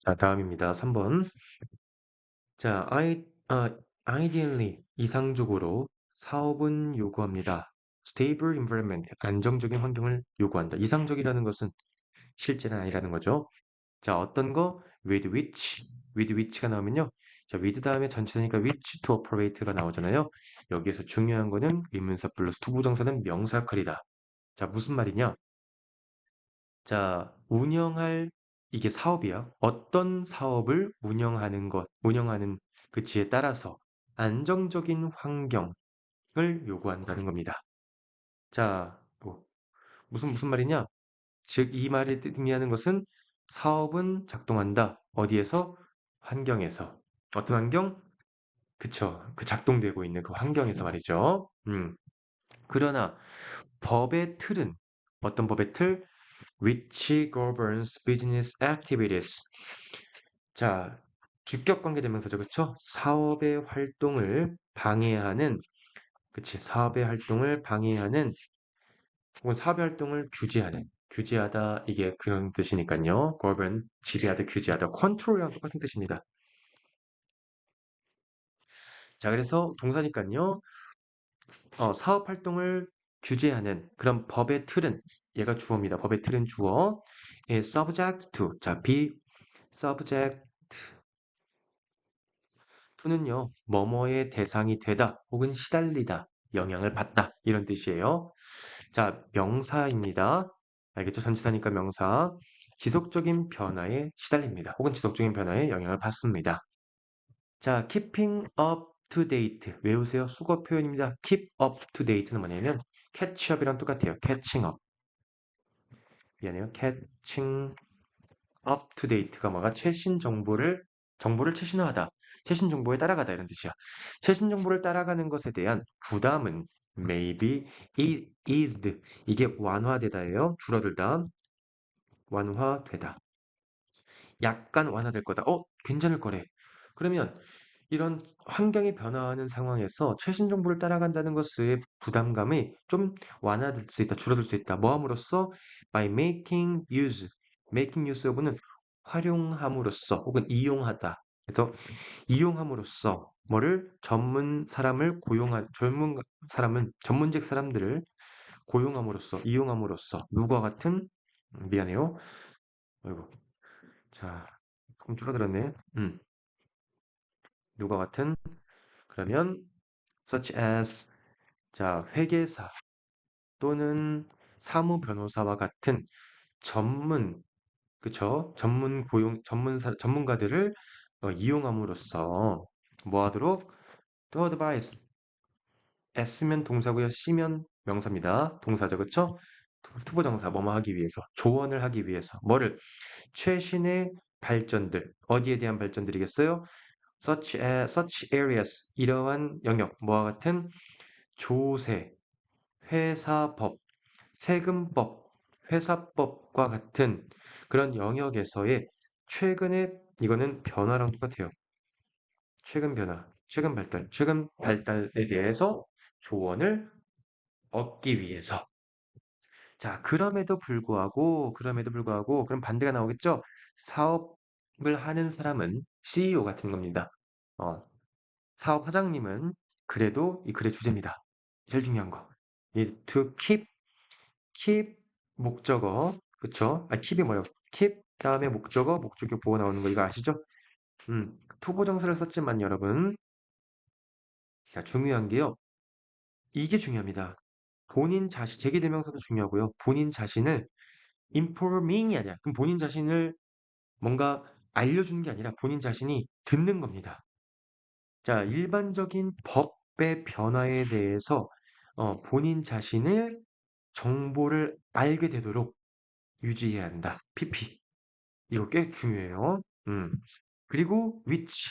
자, 다음입니다. 3번. 자, ideally, 이상적으로 사업은 요구합니다. stable environment, 안정적인 환경을 요구한다. 이상적이라는 것은 실제는 아니라는 거죠. 자, 어떤 거? with which가 나오면요. 자, with 다음에 전치사니까 which to operate가 나오잖아요. 여기에서 중요한 거는 의문사 플러스 투부정사는 명사 역할이다. 자, 무슨 말이냐? 자, 이게 사업이야. 어떤 사업을 운영하는 그치에 따라서 안정적인 환경을 요구한다는 겁니다. 자, 무슨 말이냐? 즉, 이 말을 의미하는 것은 사업은 작동한다. 어디에서? 환경에서. 어떤 환경? 그쵸. 그 작동되고 있는 그 환경에서 말이죠. 그러나 법의 틀은 어떤 법의 틀? which governs business activities. 자, 주격 관계대명사죠, 그쵸? 사업의 활동을 방해하는, 혹은 사업의 활동을 규제하다, 이게 그런 뜻이니까요. govern, 지배하다, 규제하다, control이랑 똑같은 뜻입니다. 자, 그래서 동사니까요. 사업 활동을 규제하는 그런 법의 틀은, 얘가 주어입니다. 법의 틀은 주어. subject to. 자, be subject to는요, 뭐뭐의 대상이 되다 혹은 시달리다, 영향을 받다 이런 뜻이에요. 자, 명사입니다. 알겠죠? 전치사니까 명사. 지속적인 변화에 시달립니다. 혹은 지속적인 변화에 영향을 받습니다. 자, keeping up to date. 외우세요. 수거 표현입니다. keep up to date는 뭐냐면 catch up이랑 똑같아요. catching up. 미안해요. catching up to date가 뭐가 최신 정보를 최신화하다. 최신 정보에 따라가다 이런 뜻이야. 최신 정보를 따라가는 것에 대한 부담은 maybe eased. 이게 완화되다예요. 줄어들다. 완화되다. 약간 완화될 거다. 괜찮을 거래. 그러면 이런 환경이 변화하는 상황에서 최신 정보를 따라간다는 것의 부담감이 좀 완화될 수 있다, 줄어들 수 있다. 뭐 함으로써? by making use of는 활용함으로써 혹은 이용하다. 그래서 이용함으로써 뭐를 전문직 사람들을 이용함으로써 누구와 같은 미안해요. 아이고. 자, 조금 줄어들었네. 누가 같은 그러면 such as 자, 회계사 또는 사무 변호사와 같은 전문 그쵸? 전문가들을 이용함으로써 뭐 하도록 to advise S면 동사고요. C면 명사입니다. 동사죠. 그쵸? 투부정사 뭐뭐 하기 위해서 조언을 하기 위해서 뭐를 최신의 발전들 어디에 대한 발전들이겠어요? such areas 이러한 영역 뭐와 같은 조세, 회사법, 세금법, 회사법과 같은 그런 영역에서의 최근의 이거는 변화랑 똑같아요. 최근 발달에 대해서 조언을 얻기 위해서. 자, 그럼에도 불구하고, 그럼 반대가 나오겠죠? 사업을 하는 사람은 CEO 같은 겁니다. 어, 사업 사장님은 그래도 이 글의 주제입니다. 제일 중요한 거. 이 to keep 목적어, 그쵸? keep이 뭐예요? keep 다음에 목적어 보호 나오는 거 이거 아시죠? 투부정사를 썼지만 여러분, 자, 중요한 게요. 이게 중요합니다. 제기대명사도 중요하고요. 본인 자신을 informing이 아니라, 그럼 본인 자신을 뭔가 알려주는 게 아니라 본인 자신이 듣는 겁니다. 자, 일반적인 법의 변화에 대해서 본인 자신을 정보를 알게 되도록 유지해야 한다. PP. 이거 꽤 중요해요. 그리고 which.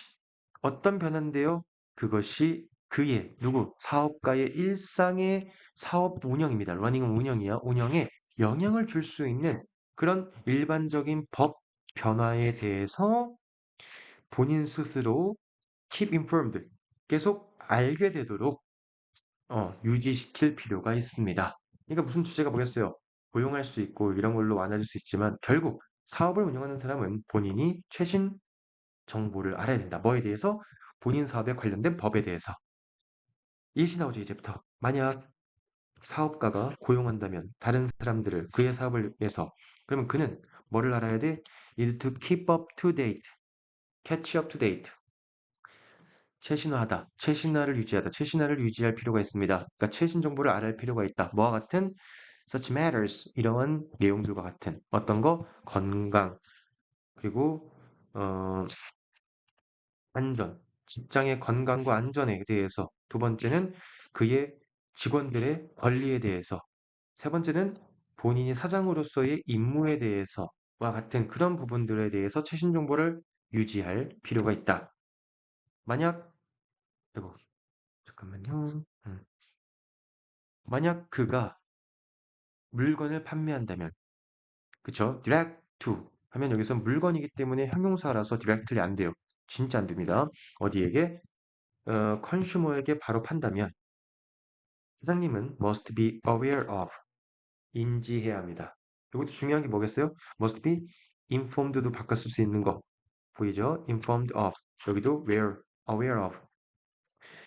어떤 변화인데요? 그것이 사업가의 일상의 사업 운영입니다. 러닝은 운영이야. 운영에 영향을 줄 수 있는 그런 일반적인 법 변화에 대해서 본인 스스로 keep informed, 계속 알게 되도록 유지시킬 필요가 있습니다. 그러니까 무슨 주제가 뭐겠어요? 고용할 수 있고 이런 걸로 완화될 수 있지만 결국 사업을 운영하는 사람은 본인이 최신 정보를 알아야 된다. 뭐에 대해서? 본인 사업에 관련된 법에 대해서. 예시 나오죠, 이제부터. 만약 사업가가 고용한다면 다른 사람들을 그의 사업을 위해서 그러면 그는 뭐를 알아야 돼? need to keep up to date, catch up to date. 최신화하다, 최신화를 유지하다, 최신화를 유지할 필요가 있습니다. 그러니까 최신 정보를 알아야 필요가 있다. 뭐와 같은 such matters 이러한 내용들과 같은 어떤 거 건강 그리고 어, 안전, 직장의 건강과 안전에 대해서 두 번째는 그의 직원들의 권리에 대해서 세 번째는 본인이 사장으로서의 임무에 대해서와 같은 그런 부분들에 대해서 최신 정보를 유지할 필요가 있다. 만약 아이고 잠깐만요. 만약 그가 물건을 판매한다면 그쵸? direct to 하면 여기서 물건이기 때문에 형용사라서 directly 안 돼요. 진짜 안 됩니다. 어디에게? 컨슈머에게 바로 판다면 사장님은 must be aware of 인지해야 합니다. 이것도 중요한 게 뭐겠어요? must be informed도 바꿔 쓸 수 있는 거 보이죠? informed of 여기도 aware of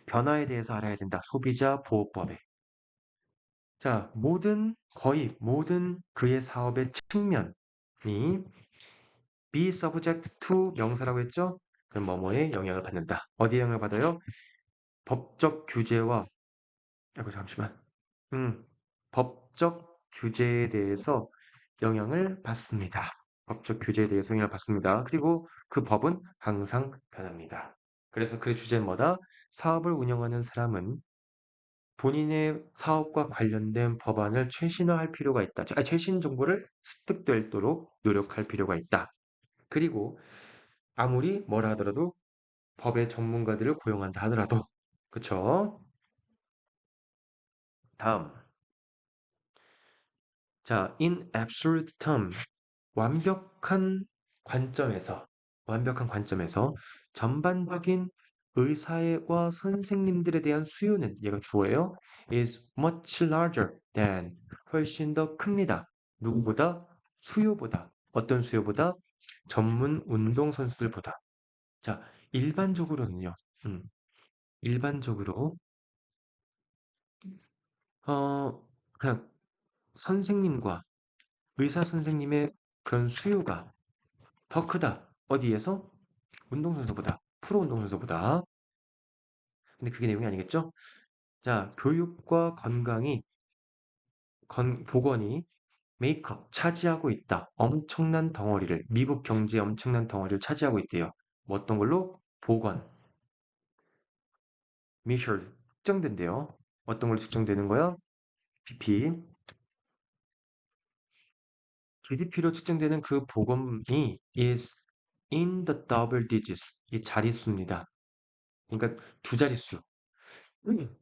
변화에 대해서 알아야 된다. 소비자 보호법에 자 거의 모든 그의 사업의 측면이 be subject to 명사라고 했죠? 그럼 뭐뭐에 영향을 받는다. 어디에 영향을 받아요? 법적 규제와 아이고 잠시만 법적 규제에 대해서 영향을 받습니다. 법적 규제에 대해서 영향을 받습니다. 그리고 그 법은 항상 변합니다. 그래서 그 주제는 뭐다? 사업을 운영하는 사람은 본인의 사업과 관련된 법안을 최신화할 필요가 있다. 최신 정보를 습득되도록 노력할 필요가 있다. 그리고 아무리 뭐라 하더라도 법의 전문가들을 고용한다 하더라도 그쵸? 다음 자, in absolute term 완벽한 관점에서 전반적인 의사와 선생님들에 대한 수요는 얘가 주어예요. is much larger than 훨씬 더 큽니다. 누구보다? 수요보다. 어떤 수요보다? 전문 운동선수들보다. 자, 일반적으로는요. 음, 일반적으로 그냥 선생님과 의사 선생님의 그런 수요가 더 크다. 어디에서? 운동선수보다. 프로 운동선수보다. 근데 그게 내용이 아니겠죠? 자, 교육과 보건이 메이크업 차지하고 있다. 엄청난 덩어리를 미국 경제의 엄청난 덩어리를 차지하고 있대요. 뭐 어떤 걸로? 보건, measured 측정된대요. 어떤 걸로 측정되는 거야? BP, GDP로 측정되는 그 보건이 is in the double digits. 이 자릿수입니다. 그러니까 두 자릿수.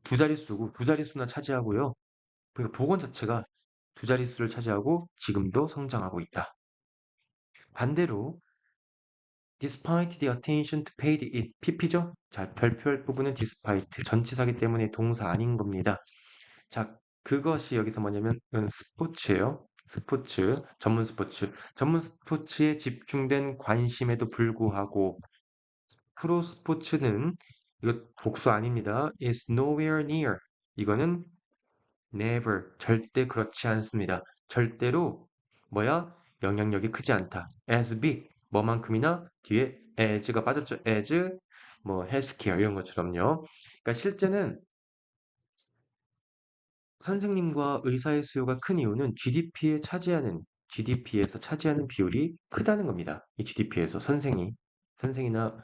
두 자릿수고 두 자릿수나 차지하고요. 그러니까 보건 자체가 두 자릿수를 차지하고 지금도 성장하고 있다. 반대로 despite the attention paid it PP죠? 자, 별표할 부분은 despite 전치사기 때문에 동사 아닌 겁니다. 자, 그것이 여기서 뭐냐면 이건 스포츠예요. 스포츠, 전문 스포츠. 전문 스포츠에 집중된 관심에도 불구하고 프로 스포츠는 이거 복수 아닙니다. is nowhere near. 이거는 never, 절대 그렇지 않습니다. 절대로 뭐야? 영향력이 크지 않다. as big, 뭐만큼이나 뒤에 as가 빠졌죠. as 뭐 healthcare 이런 것처럼요. 그러니까 실제는 선생님과 의사의 수요가 큰 이유는 GDP에서 차지하는 비율이 크다는 겁니다. 이 GDP에서 선생이나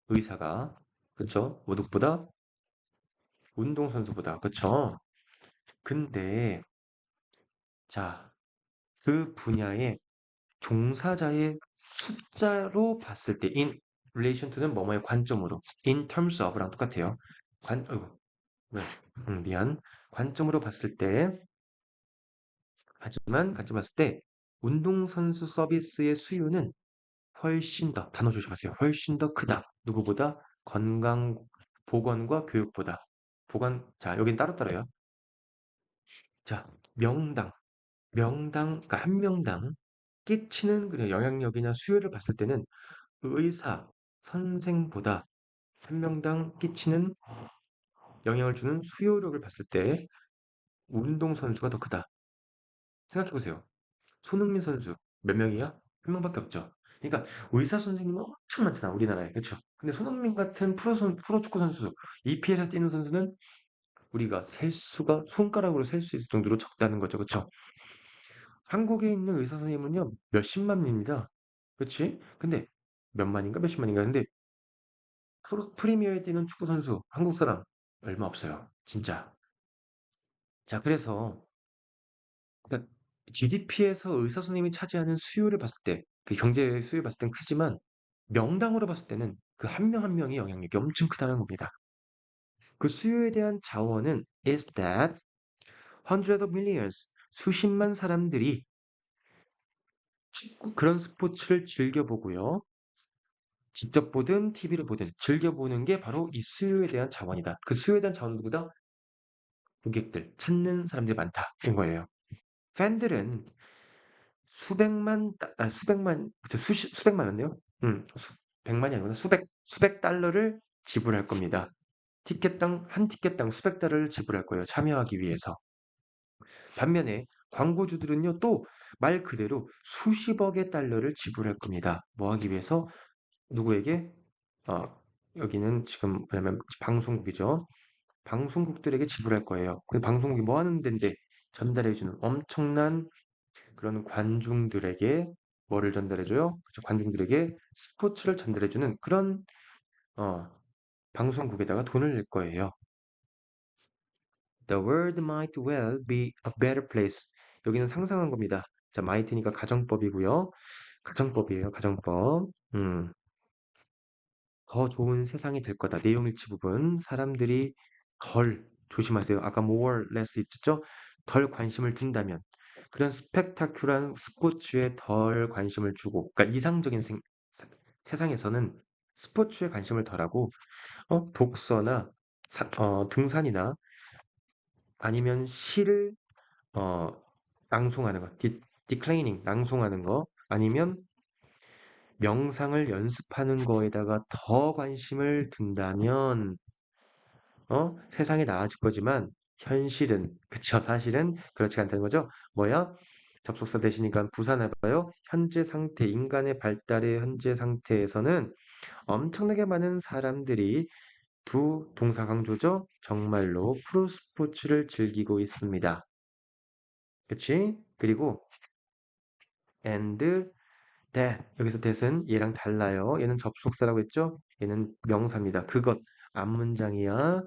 의사가 그쵸? 모두보다 운동선수보다 그쵸? 근데 자, 그 분야의 종사자의 숫자로 봤을 때 in relation to는 뭐뭐의 관점으로 in terms of랑 똑같아요. 어이구, 왜? 미안. 관점으로 봤을 때 하지만 관점 봤을 때 운동선수 서비스의 수요는 훨씬 더 단어 조심하세요. 훨씬 더 크다. 누구보다 보건과 교육보다 자 여긴 따로따로요. 자 명당 그러니까 한 명당 끼치는 그 영향력이나 수요를 봤을 때는 의사, 선생보다 한 명당 끼치는 영향을 주는 수요력을 봤을 때 운동선수가 더 크다. 생각해보세요. 손흥민 선수 몇 명이야? 한 명밖에 없죠. 그러니까 의사 선생님은 엄청 많잖아, 우리나라에. 그렇죠? 근데 손흥민 같은 프로축구 선수, EPL에서 뛰는 선수는 우리가 셀 수가 손가락으로 셀 수 있을 정도로 적다는 거죠. 그렇죠? 한국에 있는 의사 선생님은요, 몇십만입니다. 그렇지? 근데 몇만인가 몇십만인가. 근데 프리미어에 뛰는 축구 선수, 한국 사람 얼마 없어요. 진짜. 자, 그래서 GDP에서 의사 선생님이 차지하는 수요를 봤을 때, 그 경제 수요를 봤을 땐 크지만 명당으로 봤을 때는 그 한 명 한 명의 영향력이 엄청 크다는 겁니다. 그 수요에 대한 자원은 is that hundreds of millions, 수십만 사람들이 그런 스포츠를 즐겨보고요. 직접 보든 TV를 보든 즐겨보는 게 바로 이 수요에 대한 자원이다. 그 수요에 대한 자원 누구다? 고객들, 찾는 사람들이 많다. 인 거예요. 팬들은 그쵸, 수백만이었네요. 백만이 아니구나. 수백 달러를 지불할 겁니다. 한 티켓당 수백 달러를 지불할 거예요. 참여하기 위해서. 반면에 광고주들은요, 또 말 그대로 수십억의 달러를 지불할 겁니다. 뭐 하기 위해서? 누구에게? 어, 여기는 지금 뭐냐면 방송국이죠. 방송국들에게 지불할 거예요. 그 방송국이 뭐 하는 데인데 전달해주는 엄청난 그런 관중들에게 뭐를 전달해줘요? 그쵸, 관중들에게 스포츠를 전달해주는 그런 어, 방송국에다가 돈을 낼 거예요. The world might well be a better place. 여기는 상상한 겁니다. 자, might니까 가정법이고요. 가정법이에요, 가정법. 더 좋은 세상이 될 거다. 내용일치 부분. 사람들이 덜, 조심하세요. 아까 more, less 있었죠? 덜 관심을 둔다면. 그런 스펙타큘한 스포츠에 덜 관심을 주고, 그러니까 이상적인 세상에서는 스포츠에 관심을 덜하고, 독서나 등산이나 아니면 시를 어, 낭송하는 거, 디클레이닝, 낭송하는 거, 아니면 명상을 연습하는 거에다가 더 관심을 둔다면, 세상이 나아질 거지만, 현실은, 그쵸, 사실은 그렇지 않다는 거죠. 뭐야? 접속사 대신이니까 부사해봐요. 현재 상태, 인간의 발달의 현재 상태에서는 엄청나게 많은 사람들이 두 동사 강조죠. 정말로 프로스포츠를 즐기고 있습니다. 그치? 그리고 and that 여기서 that은 얘랑 달라요. 얘는 접속사라고 했죠? 얘는 명사입니다. 그것 앞문장이야.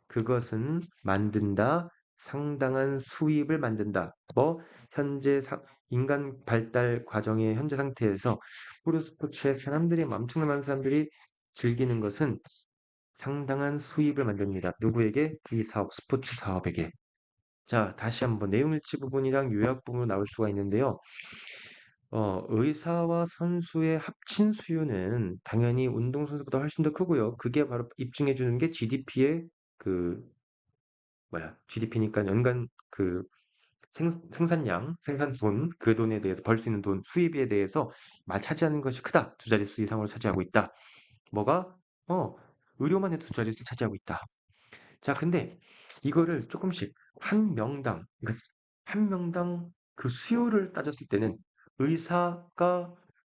그것은 만든다. 상당한 수입을 만든다. 뭐 현재 인간 발달 과정의 현재 상태에서 프로스포츠에 엄청난 많은 사람들이 즐기는 것은 상당한 수입을 만듭니다. 누구에게? 이 사업, 스포츠 사업에게. 자, 다시 한번 내용일치 부분이랑 요약 부분으로 나올 수가 있는데요. 의사와 선수의 합친 수요는 당연히 운동선수보다 훨씬 더 크고요. 그게 바로 입증해 주는 게 GDP의 그, GDP니까 연간 그 생산량, 생산돈, 그 돈에 대해서 벌 수 있는 돈, 수입에 대해서 차지하는 것이 크다. 두 자릿수 이상으로 차지하고 있다. 뭐가? 어, 의료만 해도 두 자릿수 차지하고 있다. 자, 근데 이거를 조금씩 한 명당, 그러니까 한 명당 그 수요를 따졌을 때는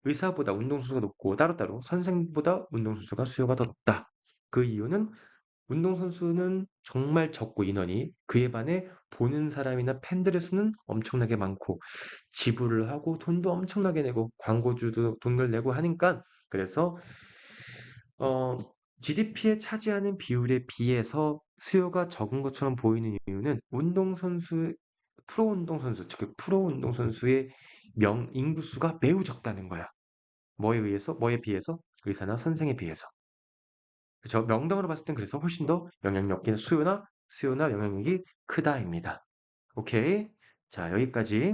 의사보다 운동선수가 높고 따로따로 선생보다 운동선수가 수요가 더 높다. 그 이유는 운동선수는 정말 적고 인원이 그에 반해 보는 사람이나 팬들의 수는 엄청나게 많고 지불을 하고 돈도 엄청나게 내고 광고주도 돈을 내고 하니까 그래서 어, GDP에 차지하는 비율에 비해서 수요가 적은 것처럼 보이는 이유는 프로 운동선수, 즉 프로 운동선수의 인구수가 매우 적다는 거야. 뭐에 의해서? 뭐에 비해서? 의사나 선생에 비해서. 그렇죠? 명당으로 봤을 땐 그래서 훨씬 더 영향력이 수요나 영향력이 크다입니다. 오케이. 자, 여기까지.